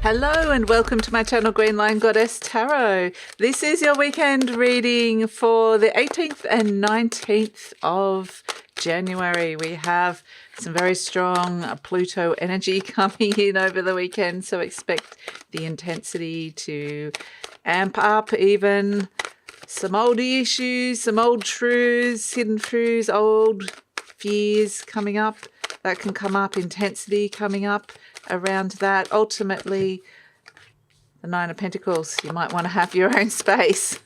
Hello and welcome to my channel GreenLion Goddess Tarot. This is your weekend reading for the 18th and 19th of January. We have some very strong Pluto energy coming in over the weekend, so expect the intensity to amp up, even some old issues, some old truths, hidden truths, old fears coming up. That can come up, intensity coming up around that. Ultimately, the Nine of Pentacles, you might want to have your own space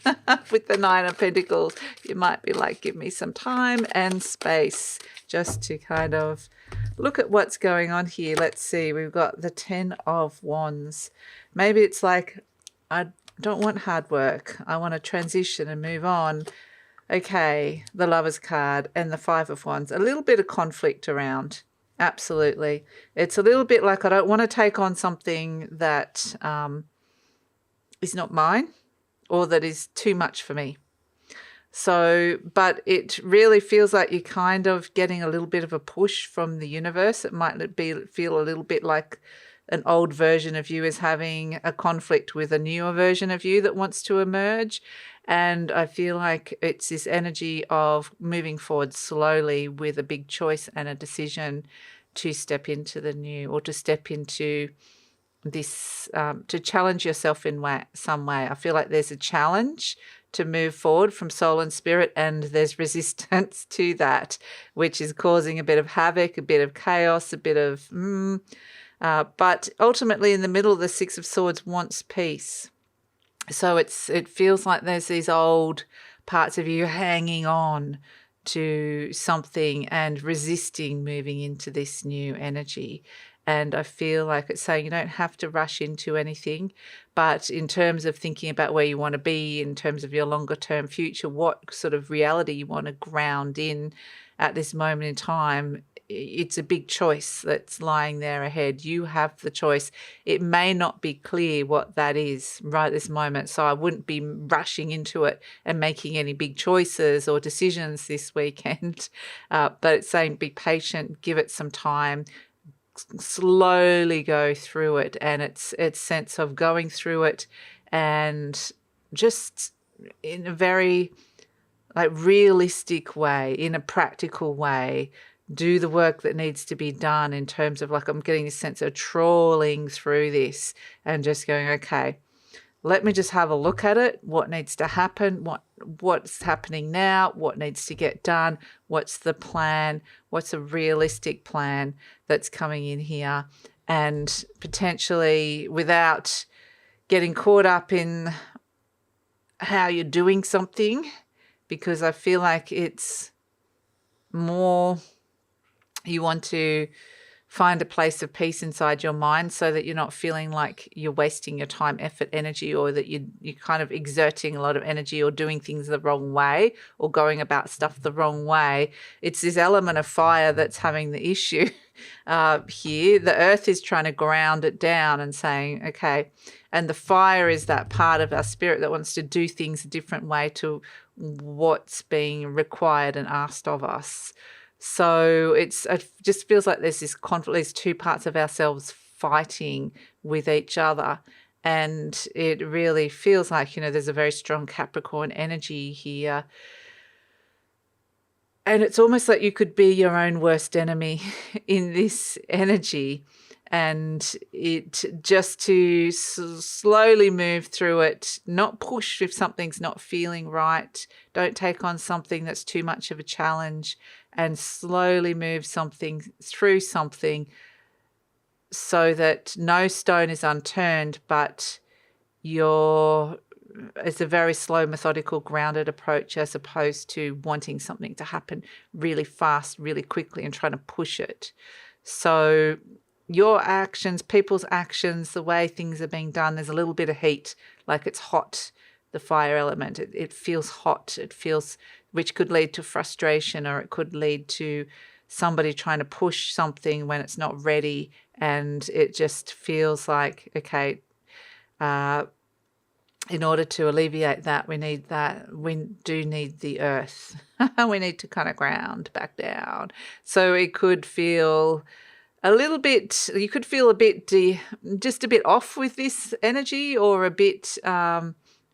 with the Nine of Pentacles. You might be like, give me some time and space just to kind of look at what's going on here. Let's see, we've got the Ten of Wands. Maybe it's like, I don't want hard work. I want to transition and move on. Okay, the Lover's card and the Five of Wands. A little bit of conflict around. Absolutely. It's a little bit like I don't want to take on something that is not mine or that is too much for me. So, but it really feels like you're kind of getting a little bit of a push from the universe. It might feel a little bit like an old version of you is having a conflict with a newer version of you that wants to emerge. And I feel like it's this energy of moving forward slowly with a big choice and a decision to step into the new, or to step into this, to challenge yourself in some way. I feel like there's a challenge to move forward from soul and spirit, and there's resistance to that, which is causing a bit of havoc, a bit of chaos, a bit of but ultimately in the middle, the Six of Swords wants peace. So it feels like there's these old parts of you hanging on to something and resisting moving into this new energy. And I feel like it's saying you don't have to rush into anything, but in terms of thinking about where you want to be, in terms of your longer term future, what sort of reality you want to ground in at this moment in time, it's a big choice that's lying there ahead. You have the choice. It may not be clear what that is right this moment, so I wouldn't be rushing into it and making any big choices or decisions this weekend. But it's saying be patient, give it some time, slowly go through it, and it's sense of going through it and just in a very like realistic way, in a practical way, do the work that needs to be done in terms of like I'm getting a sense of trawling through this and just going, okay, let me just have a look at it. What needs to happen? What's happening now? What needs to get done? What's the plan? What's a realistic plan that's coming in here? And potentially without getting caught up in how you're doing something, because I feel like it's more you want to find a place of peace inside your mind so that you're not feeling like you're wasting your time, effort, energy, or that you're kind of exerting a lot of energy or doing things the wrong way or going about stuff the wrong way. It's this element of fire that's having the issue here. The earth is trying to ground it down and saying, okay, and the fire is that part of our spirit that wants to do things a different way to what's being required and asked of us. So it just feels like there's this conflict, these two parts of ourselves fighting with each other. And it really feels like, you know, there's a very strong Capricorn energy here. And it's almost like you could be your own worst enemy in this energy. And it just to slowly move through it, not push if something's not feeling right. Don't take on something that's too much of a challenge, and slowly move something through something so that no stone is unturned, but it's a very slow, methodical, grounded approach as opposed to wanting something to happen really fast, really quickly and trying to push it. So your actions, people's actions, the way things are being done, there's a little bit of heat, like it's hot, the fire element. It feels hot. It feels, which could lead to frustration, or it could lead to somebody trying to push something when it's not ready. And it just feels like, okay, in order to alleviate that, we do need the earth. We need to kind of ground back down. So it could feel a little bit, you could feel a bit, just a bit off with this energy, or a bit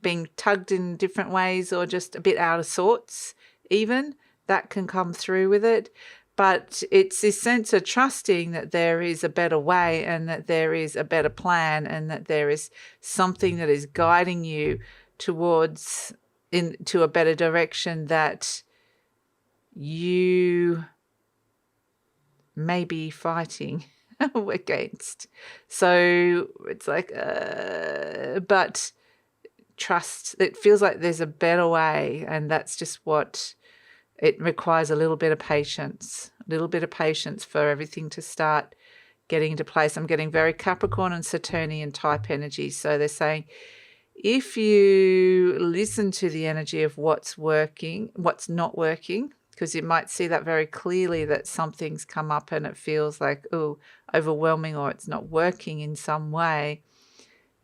being tugged in different ways, or just a bit out of sorts even. That can come through with it. But it's this sense of trusting that there is a better way, and that there is a better plan, and that there is something that is guiding you towards into a better direction that you may be fighting against. So it's like, but trust. It feels like there's a better way, and that's just what it requires. A little bit of patience for everything to start getting into place. I'm getting very Capricorn and Saturnian type energy. So they're saying, if you listen to the energy of what's working, what's not working, because you might see that very clearly, that something's come up and it feels like, oh, overwhelming, or it's not working in some way.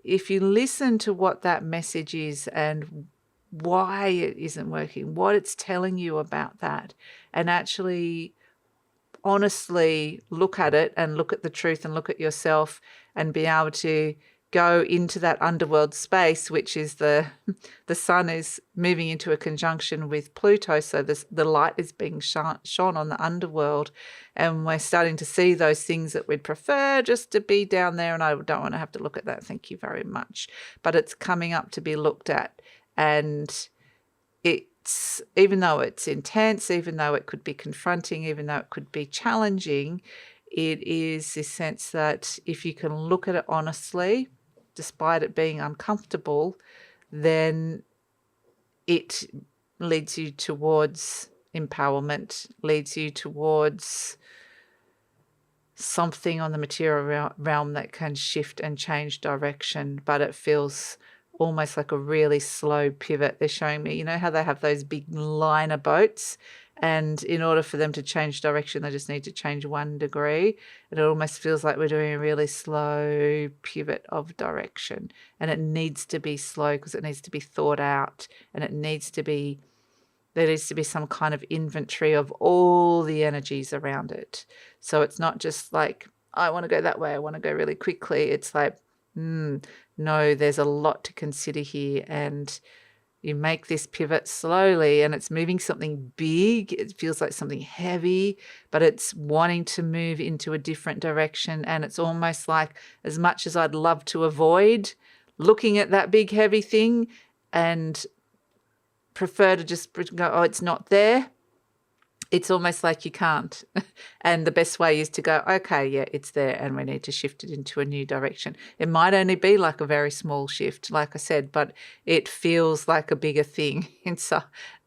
If you listen to what that message is and why it isn't working, what it's telling you about that, and actually honestly look at it and look at the truth and look at yourself, and be able to go into that underworld space, which is the sun is moving into a conjunction with Pluto. So the light is being shone on the underworld, and we're starting to see those things that we'd prefer just to be down there. And I don't want to have to look at that. Thank you very much. But it's coming up to be looked at. And it's, even though it's intense, even though it could be confronting, even though it could be challenging, it is this sense that if you can look at it honestly, despite it being uncomfortable, then it leads you towards empowerment, leads you towards something on the material realm that can shift and change direction. But it feels almost like a really slow pivot. They're showing me, you know how they have those big liner boats, and in order for them to change direction, they just need to change 1 degree. And it almost feels like we're doing a really slow pivot of direction. And it needs to be slow because it needs to be thought out, and there needs to be some kind of inventory of all the energies around it. So it's not just like, I want to go that way, I want to go really quickly. It's like, no, there's a lot to consider here, and you make this pivot slowly, and it's moving something big. It feels like something heavy, but it's wanting to move into a different direction. And it's almost like, as much as I'd love to avoid looking at that big heavy thing and prefer to just go, oh, it's not there, it's almost like you can't. And the best way is to go, okay, yeah, it's there, and we need to shift it into a new direction. It might only be like a very small shift, like I said, but it feels like a bigger thing. And so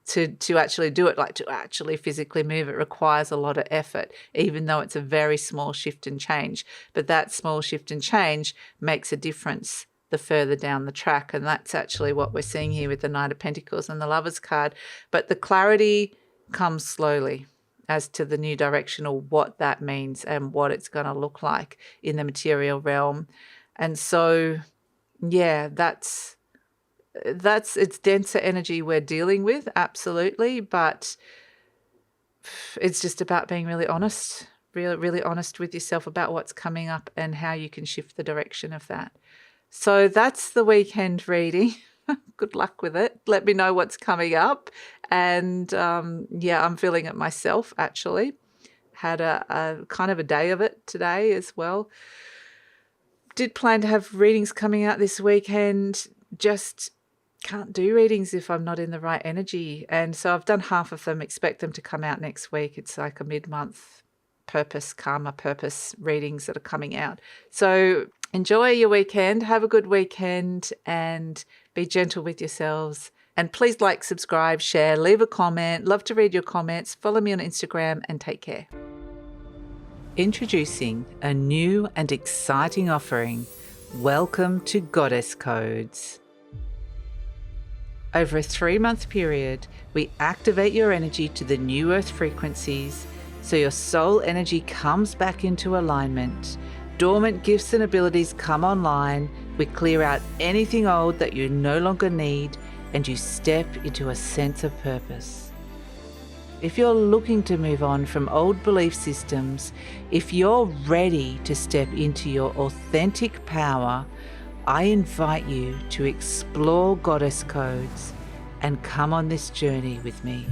to actually do it, like to actually physically move, it requires a lot of effort, even though it's a very small shift and change. But that small shift and change makes a difference the further down the track. And that's actually what we're seeing here with the Knight of Pentacles and the Lovers card. But the clarity comes slowly as to the new direction, or what that means and what it's going to look like in the material realm. And so, yeah, it's denser energy we're dealing with, absolutely, but it's just about being really honest, really honest with yourself about what's coming up and how you can shift the direction of that. So that's the weekend reading. Good luck with it. Let me know what's coming up. And yeah, I'm feeling it myself, actually. Had a kind of a day of it today as well. Did plan to have readings coming out this weekend. Just can't do readings if I'm not in the right energy. And so I've done half of them. Expect them to come out next week. It's like a mid-month purpose, karma purpose readings that are coming out. So enjoy your weekend. Have a good weekend and be gentle with yourselves. And please like, subscribe, share, leave a comment. Love to read your comments. Follow me on Instagram and take care. Introducing a new and exciting offering. Welcome to Goddess Codes. Over a 3-month period, we activate your energy to the new earth frequencies so your soul energy comes back into alignment. Dormant gifts and abilities come online. We clear out anything old that you no longer need, and you step into a sense of purpose. if you're looking to move on from old belief systems, if you're ready to step into your authentic power, I invite you to explore goddess codes and come on this journey with me.